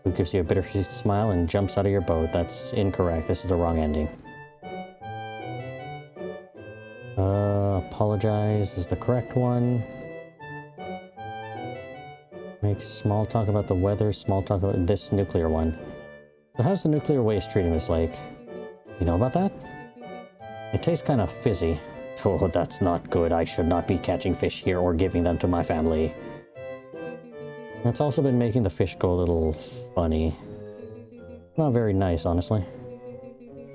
Who gives you a bittersweet smile and jumps out of your boat? That's incorrect. This is the wrong ending. Apologize is the correct one. Make small talk about the weather, small talk about this nuclear one. So how's the nuclear waste treating this lake? You know about that? It tastes kind of fizzy. Oh, that's not good. I should not be catching fish here or giving them to my family. It's also been making the fish go a little funny. Not very nice, honestly.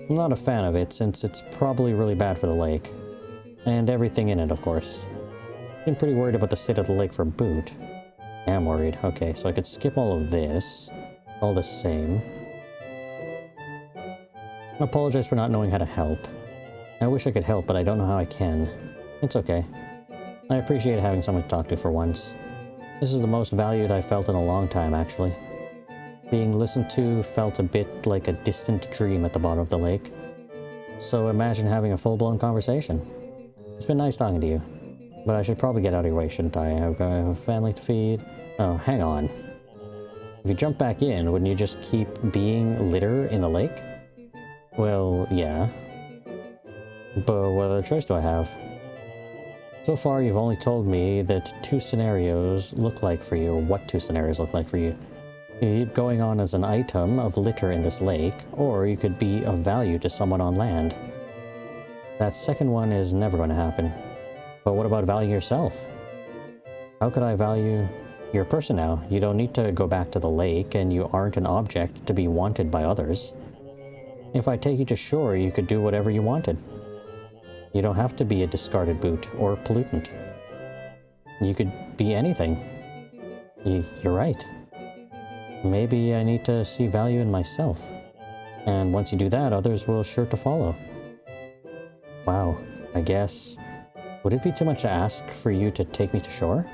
I'm not a fan of it, since it's probably really bad for the lake. And everything in it, of course. I'm pretty worried about the state of the lake for boot. I am worried. Okay, so I could skip all of this. All the same. I apologize for not knowing how to help. I wish I could help, but I don't know how I can. It's okay. I appreciate having someone to talk to for once. This is the most valued I've felt in a long time, actually. Being listened to felt a bit like a distant dream at the bottom of the lake. So imagine having a full-blown conversation. It's been nice talking to you. But I should probably get out of your way, shouldn't I? I've got a family to feed. Oh, hang on. If you jump back in, wouldn't you just keep being litter in the lake? Well, yeah. But what other choice do I have? So far, you've only told me that two scenarios look like for you, or what two scenarios look like for you. You keep going on as an item of litter in this lake, or you could be of value to someone on land. That second one is never going to happen. But what about valuing yourself? How could I value... You're a person now. You don't need to go back to the lake, and you aren't an object to be wanted by others. If I take you to shore, you could do whatever you wanted. You don't have to be a discarded boot or pollutant. You could be anything. You're right. Maybe I need to see value in myself. And once you do that, others will sure to follow. Wow, I guess... Would it be too much to ask for you to take me to shore?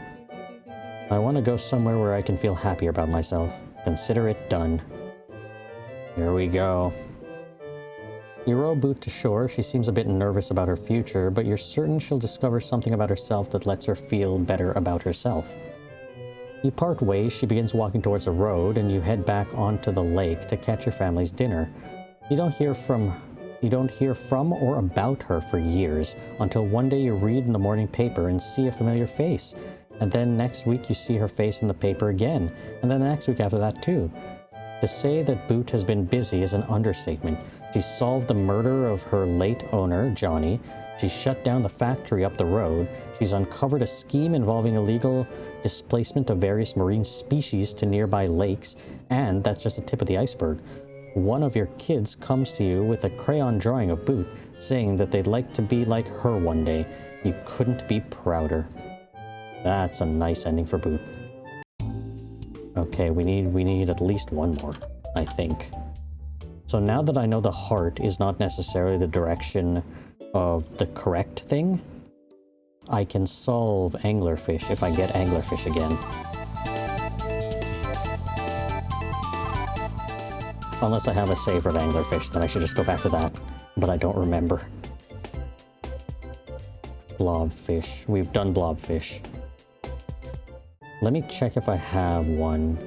I want to go somewhere where I can feel happier about myself. Consider it done. Here we go. You row Boot to shore. She seems a bit nervous about her future, but you're certain she'll discover something about herself that lets her feel better about herself. You part ways. She begins walking towards the road, and you head back onto the lake to catch your family's dinner. You don't hear from or about her for years, until one day you read in the morning paper and see a familiar face. And then next week you see her face in the paper again, and then the next week after that too. To say that Boot has been busy is an understatement. She solved the murder of her late owner, Johnny. She shut down the factory up the road. She's uncovered a scheme involving illegal displacement of various marine species to nearby lakes, and that's just the tip of the iceberg. One of your kids comes to you with a crayon drawing of Boot, saying that they'd like to be like her one day. You couldn't be prouder. That's a nice ending for Boot. Okay, we need at least one more, I think. So now that I know the heart is not necessarily the direction of the correct thing, I can solve anglerfish if I get anglerfish again. Unless I have a save of anglerfish, then I should just go back to that. But I don't remember. Blobfish. We've done blobfish. Let me check if I have one.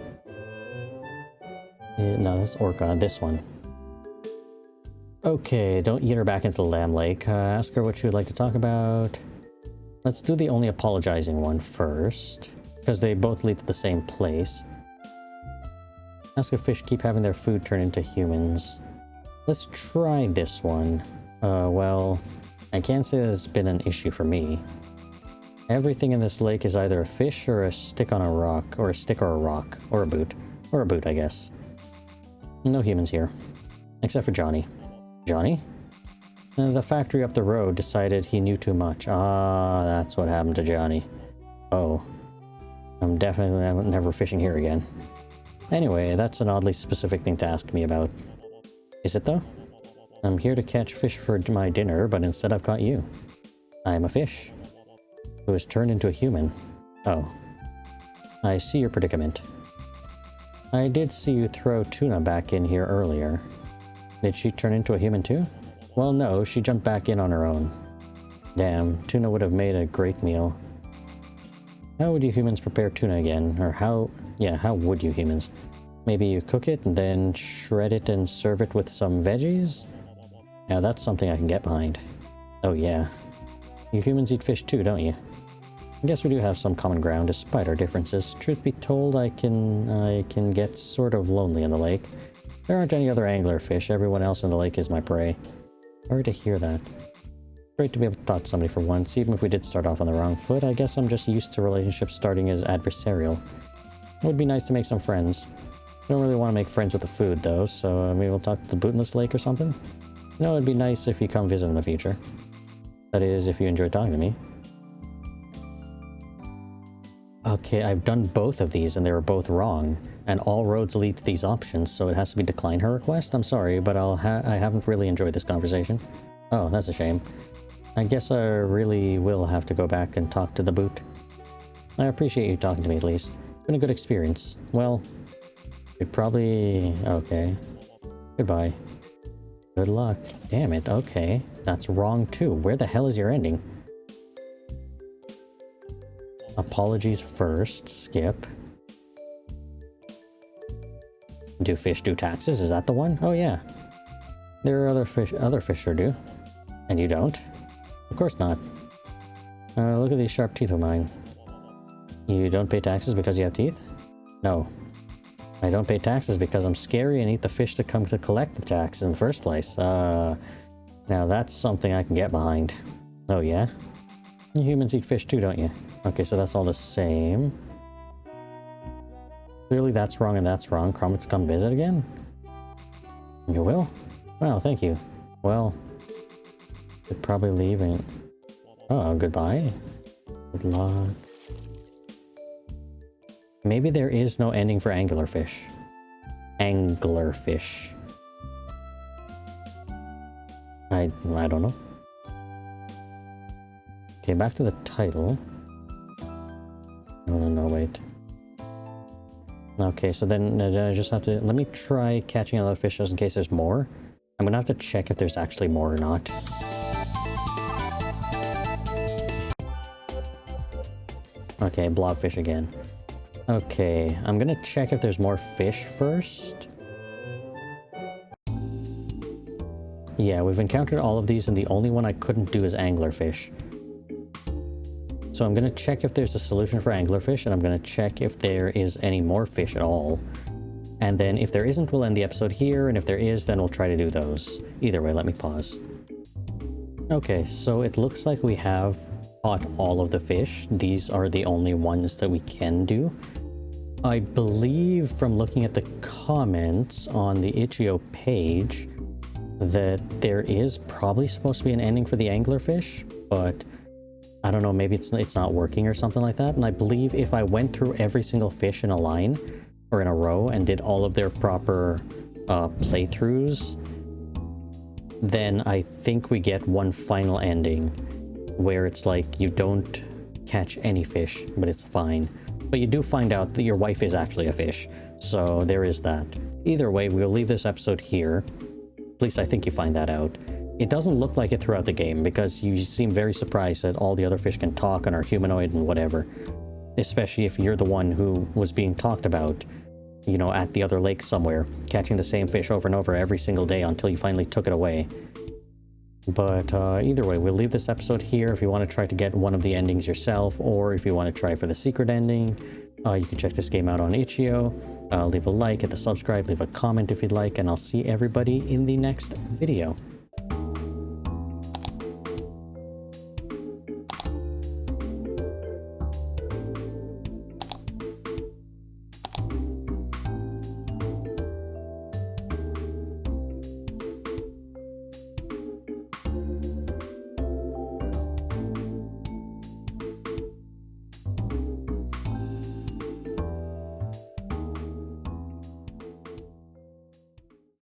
No, that's orca. This one. Okay, don't eat her back into the lamb lake. Ask her what she would like to talk about. Let's do the only apologizing one first, because they both lead to the same place. Ask if fish keep having their food turn into humans. Let's try this one. Well, I can't say it's been an issue for me. Everything in this lake is either a fish or a stick on a rock, or a stick or a rock, or a boot. Or a boot, I guess. No humans here. Except for Johnny. Johnny? The factory up the road decided he knew too much. Ah, that's what happened to Johnny. Oh. I'm definitely never fishing here again. Anyway, that's an oddly specific thing to ask me about. Is it though? I'm here to catch fish for my dinner, but instead I've caught you. I'm a fish who has turned into a human. Oh. I see your predicament. I did see you throw Tuna back in here earlier. Did she turn into a human too? Well, no, she jumped back in on her own. Damn, Tuna would have made a great meal. How would you humans prepare tuna again? Or how would you humans? Maybe you cook it and then shred it and serve it with some veggies? Now that's something I can get behind. Oh yeah. You humans eat fish too, don't you? I guess we do have some common ground despite our differences. Truth be told, I can get sort of lonely in the lake. There aren't any other anglerfish. Everyone else in the lake is my prey. Sorry to hear that. Great to be able to talk to somebody for once, even if we did start off on the wrong foot. I guess I'm just used to relationships starting as adversarial. It would be nice to make some friends. I don't really want to make friends with the food though, so maybe we'll talk to the Bootless Lake or something? You know, it'd be nice if you come visit in the future. That is, if you enjoy talking to me. Okay, I've done both of these and they were both wrong. And all roads lead to these options, so it has to be decline her request? I'm sorry, but I haven't really enjoyed this conversation. Oh, that's a shame. I guess I really will have to go back and talk to the Boot. I appreciate you talking to me at least. It's been a good experience. Well, you'd probably... okay. Goodbye. Good luck. Damn it, okay. That's wrong too. Where the hell is your ending? Apologies first. Skip. Do fish do taxes? Is that the one? Oh yeah. There are other fish sure do. And you don't? Of course not. Look at these sharp teeth of mine. You don't pay taxes because you have teeth? No. I don't pay taxes because I'm scary and eat the fish that come to collect the tax in the first place. Now that's something I can get behind. Oh yeah? You humans eat fish too, don't you? Okay, so that's all the same. Clearly that's wrong and that's wrong. Crumpets come visit again? You will? Wow, thank you. Well, should probably leave and... oh, goodbye. Good luck. Maybe there is no ending for anglerfish. Anglerfish. I don't know. Okay, back to the title. No, wait. Okay, so then I just have to... let me try catching other fish just in case there's more. I'm gonna have to check if there's actually more or not. Okay, blobfish again. Okay, I'm gonna check if there's more fish first. Yeah, we've encountered all of these and the only one I couldn't do is anglerfish. So I'm gonna check if there's a solution for anglerfish, and I'm gonna check if there is any more fish at all. And then if there isn't, we'll end the episode here, and if there is, then we'll try to do those. Either way, let me pause. Okay, so it looks like we have caught all of the fish. These are the only ones that we can do. I believe from looking at the comments on the Itch.io page, that there is probably supposed to be an ending for the anglerfish, but I don't know, maybe it's not working or something like that. And I believe if I went through every single fish in a line or in a row and did all of their proper playthroughs, then I think we get one final ending where it's like you don't catch any fish, but it's fine. But you do find out that your wife is actually a fish, so there is that. Either way, we'll leave this episode here. At least I think you find that out. It doesn't look like it throughout the game because you seem very surprised that all the other fish can talk and are humanoid and whatever. Especially if you're the one who was being talked about, you know, at the other lake somewhere, catching the same fish over and over every single day until you finally took it away. But either way, we'll leave this episode here. If you want to try to get one of the endings yourself, or if you want to try for the secret ending, you can check this game out on itch.io. Leave a like, hit the subscribe, leave a comment if you'd like, and I'll see everybody in the next video.